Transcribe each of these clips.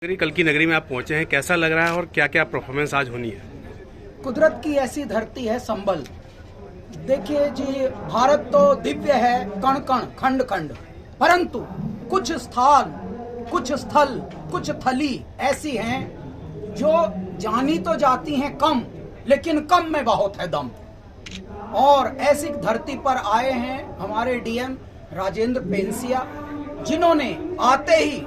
कल की नगरी में आप पहुंचे हैं, कैसा लग रहा है और क्या क्या परफॉर्मेंस आज होनी है? कुदरत की ऐसी धरती है संभल। देखिए जी, भारत तो दिव्य है कण कण खंड खंड, परंतु कुछ स्थल कुछ थली ऐसी हैं जो जानी तो जाती हैं कम, लेकिन कम में बहुत है दम। और ऐसी धरती पर आए हैं हमारे डीएम राजेंद्र पेंसिया, जिन्होंने आते ही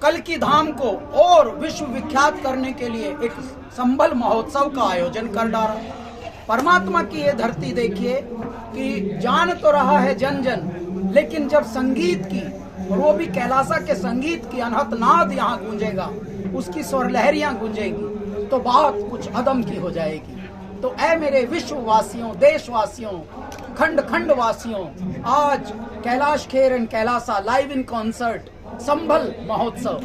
कल की धाम को और विश्व विख्यात करने के लिए एक संबल महोत्सव का आयोजन कर डाला। परमात्मा की ये धरती देखिए कि जान तो रहा है जन जन, लेकिन जब संगीत की, और वो भी कैलासा के संगीत की अनहत नाद यहाँ गूंजेगा, उसकी स्वर लहरियां गूंजेगी, तो बात कुछ अदम की हो जाएगी। तो ऐ मेरे विश्ववासियों, देशवासियों, खंड खंड वासियों, आज Kailash Kher and Kailasa live in concert Sambhal महोत्सव।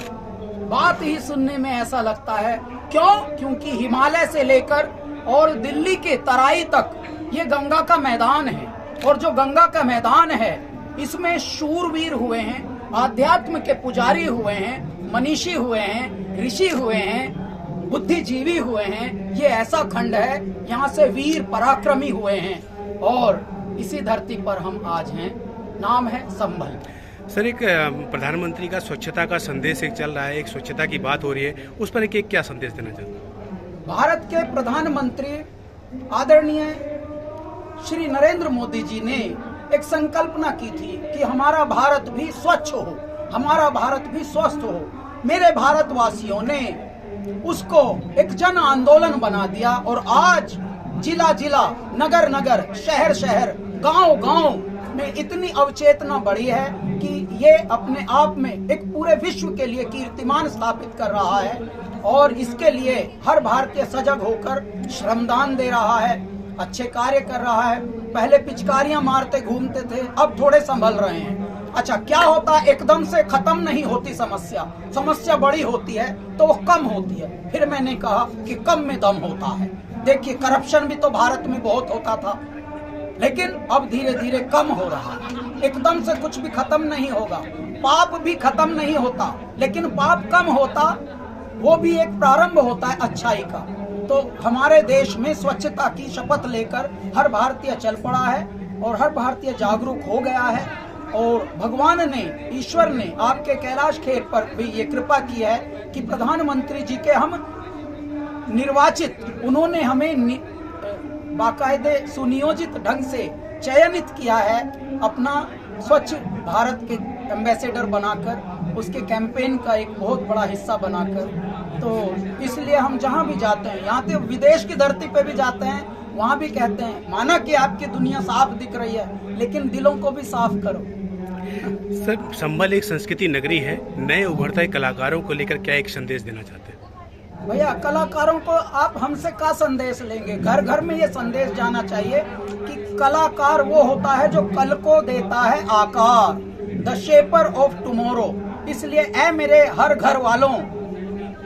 बात ही सुनने में ऐसा लगता है, क्योंकि हिमालय से लेकर और दिल्ली के तराई तक ये गंगा का मैदान है, और जो गंगा का मैदान है इसमें शूरवीर हुए हैं, आध्यात्म के पुजारी हुए हैं, मनीषी हुए हैं, ऋषि हुए हैं, बुद्धिजीवी हुए हैं। ये ऐसा खंड है, यहाँ से वीर पराक्रमी हुए हैं, और इसी धरती पर हम आज हैं। नाम है संभल। सर, एक प्रधानमंत्री का स्वच्छता का संदेश एक चल रहा है, एक स्वच्छता की बात हो रही है, उस पर एक क्या संदेश देना चाहते हैं? भारत के प्रधानमंत्री आदरणीय श्री नरेंद्र मोदी जी ने एक संकल्पना की थी कि हमारा भारत भी स्वच्छ हो, हमारा भारत भी स्वस्थ हो। मेरे भारतवासियों ने उसको एक जन आंदोलन बना दिया, और आज जिला जिला, नगर नगर, शहर शहर, गांव गांव में इतनी अवचेतना बढ़ी है कि ये अपने आप में एक पूरे विश्व के लिए कीर्तिमान स्थापित कर रहा है, और इसके लिए हर भारतीय सजग होकर श्रमदान दे रहा है, अच्छे कार्य कर रहा है। पहले पिचकारियां मारते घूमते थे, अब थोड़े संभल रहे हैं। अच्छा, क्या होता है, एकदम से खत्म नहीं होती समस्या बड़ी होती है तो वो कम होती है। फिर मैंने कहा कि कम में दम होता है। देखिए, करप्शन भी तो भारत में बहुत होता था, लेकिन अब धीरे धीरे कम हो रहा है। एकदम से कुछ भी खत्म नहीं होगा, पाप भी खत्म नहीं होता, लेकिन पाप कम होता, वो भी एक प्रारंभ होता है अच्छाई का। तो हमारे देश में स्वच्छता की शपथ लेकर हर भारतीय चल पड़ा है, और हर भारतीय जागरूक हो गया है। और भगवान ने, ईश्वर ने आपके कैलाश खेर पर भी ये कृपा की है कि प्रधानमंत्री जी के हम निर्वाचित, उन्होंने हमें बाकायदे सुनियोजित ढंग से चयनित किया है अपना स्वच्छ भारत के एम्बेसडर बनाकर, उसके कैंपेन का एक बहुत बड़ा हिस्सा बनाकर। तो इसलिए हम जहां भी जाते हैं, यहाँ तो विदेश की धरती पे भी जाते हैं, वहां भी कहते हैं, माना कि आपकी दुनिया साफ दिख रही है, लेकिन दिलों को भी साफ करो। सर, संभल एक संस्कृति नगरी है, नए उभरते कलाकारों को लेकर क्या एक संदेश देना चाहते हैं? भैया, कलाकारों को आप हमसे क्या संदेश लेंगे? घर घर में ये संदेश जाना चाहिए कि कलाकार वो होता है जो कल को देता है आकार, द शेपर ऑफ टुमारो। इसलिए ऐ मेरे हर घर वालों,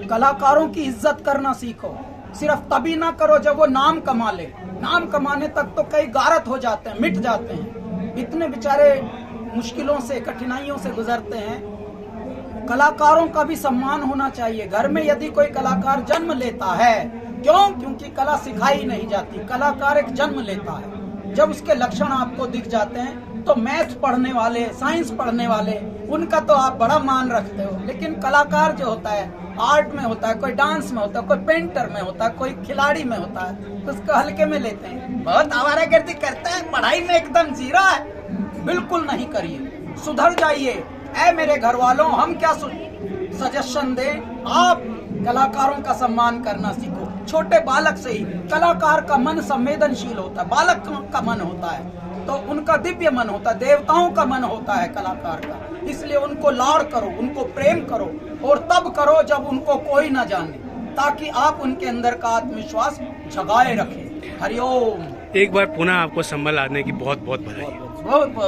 कलाकारों की इज्जत करना सीखो। सिर्फ तभी ना करो जब वो नाम कमा ले। नाम कमाने तक तो कई गारत हो जाते हैं, मिट जाते हैं, इतने बेचारे मुश्किलों से, कठिनाइयों से गुजरते हैं। कलाकारों का भी सम्मान होना चाहिए। घर में यदि कोई कलाकार जन्म लेता है, क्योंकि कला सिखाई नहीं जाती, कलाकार एक जन्म लेता है। जब उसके लक्षण आपको दिख जाते हैं तो मैथ पढ़ने वाले, साइंस पढ़ने वाले, उनका तो आप बड़ा मान रखते हो, लेकिन कलाकार जो होता है, आर्ट में होता है, कोई डांस में होता है, कोई पेंटर में होता है, कोई खिलाड़ी में होता है, तो उसको हल्के में लेते हैं। बहुत आवारागर्दी करता है, पढ़ाई में एकदम जीरो है। बिल्कुल नहीं करिए, सुधर जाइए। ऐ मेरे घर वालों, हम क्या सजेशन दें? आप कलाकारों का सम्मान करना सीखो। छोटे बालक से ही कलाकार का मन संवेदनशील होता है, बालक का मन होता है तो उनका दिव्य मन होता है, देवताओं का मन होता है कलाकार का। इसलिए उनको लाड़ करो, उनको प्रेम करो, और तब करो जब उनको कोई ना जाने, ताकि आप उनके अंदर का आत्मविश्वास जगाए रखें। हरिओम। एक बार पुनः आपको संभल आने की बहुत बहुत बधाई। बहुत बहुत